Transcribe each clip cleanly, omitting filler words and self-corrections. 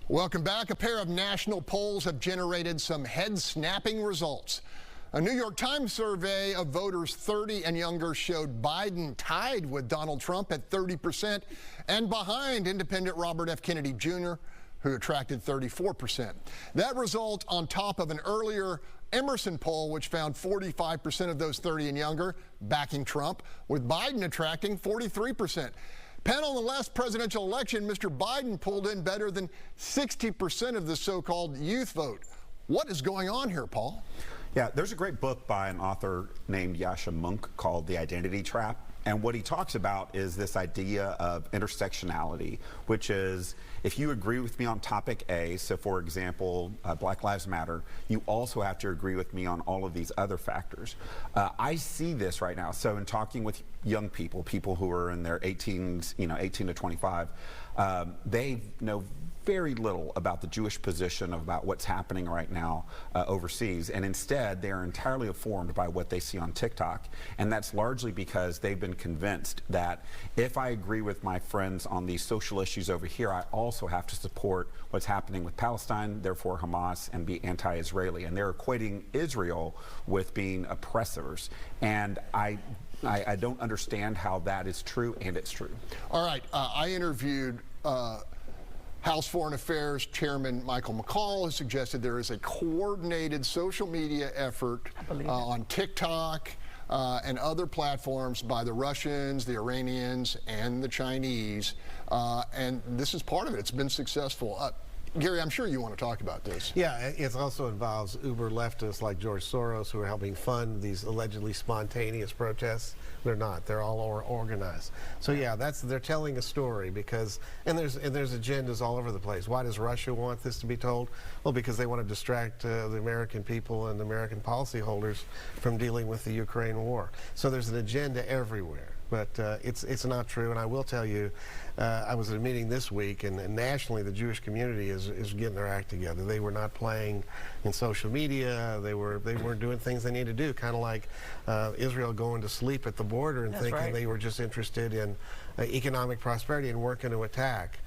Welcome back. A pair of national polls have generated some head-snapping results. A New York Times survey of voters 30 and younger showed Biden tied with Donald Trump at 30% and behind independent Robert F. Kennedy Jr., who attracted 34%. That result on top of an earlier Emerson poll, which found 45% of those 30 and younger backing Trump, with Biden attracting 43%. Panel on the last presidential election, Mr. Biden pulled in better than 60% of the so-called youth vote. What is going on here, Paul? Yeah, there's a great book by an author named Yascha Mounk called The Identity Trap. And what he talks about is this idea of intersectionality, which is if you agree with me on topic A, so for example, Black Lives Matter, you also have to agree with me on all of these other factors. I see this right now. So in talking with young people, people who are in their 18s, 18 to 25, they know very little about the Jewish position about what's happening right now overseas, and instead they are entirely informed by what they see on TikTok, and that's largely because they've been convinced that if I agree with my friends on these social issues over here, I also have to support what's happening with Palestine, therefore Hamas, and be anti-Israeli, and they're equating Israel with being oppressors, and I don't understand how that is true, and it's true. All right, I interviewed House Foreign Affairs Chairman Michael McCaul, who suggested there is a coordinated social media effort on TikTok and other platforms by the Russians, the Iranians, and the Chinese. And this is part of it. It's been successful. Gary, I'm sure you want to talk about this. Yeah, it also involves uber leftists like George Soros who are helping fund these allegedly spontaneous protests. They're not. They're all organized. So yeah, they're telling a story because there's agendas all over the place. Why does Russia want this to be told? Well, because they want to distract the American people and the American policyholders from dealing with the Ukraine war. So there's an agenda everywhere. But it's not true, and I will tell you, I was at a meeting this week, and nationally the Jewish community is getting their act together. They were not playing in social media. They weren't doing things they need to do, kind of like Israel going to sleep at the border and thinking they were just interested in economic prosperity and weren't going to attack.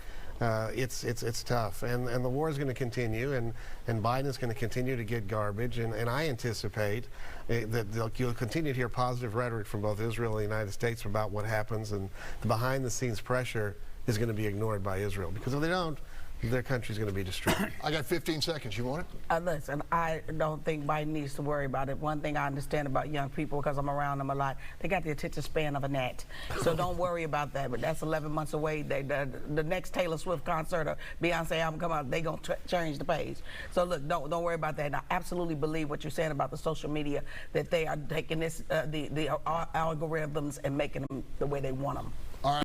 It's tough, and the war is going to continue, and Biden is going to continue to get garbage, and I anticipate that you'll continue to hear positive rhetoric from both Israel and the United States about what happens, and the behind-the-scenes pressure is going to be ignored by Israel, because if they don't, their country's going to be destroyed. I got 15 seconds. You want it? Listen, I don't think Biden needs to worry about it. One thing I understand about young people, because I'm around them a lot, they got the attention span of a gnat. So don't worry about that. But that's 11 months away. The next Taylor Swift concert or Beyonce album come out, they're going to change the page. So look, don't worry about that. And I absolutely believe what you're saying about the social media, that they are taking this, the algorithms and making them the way they want them.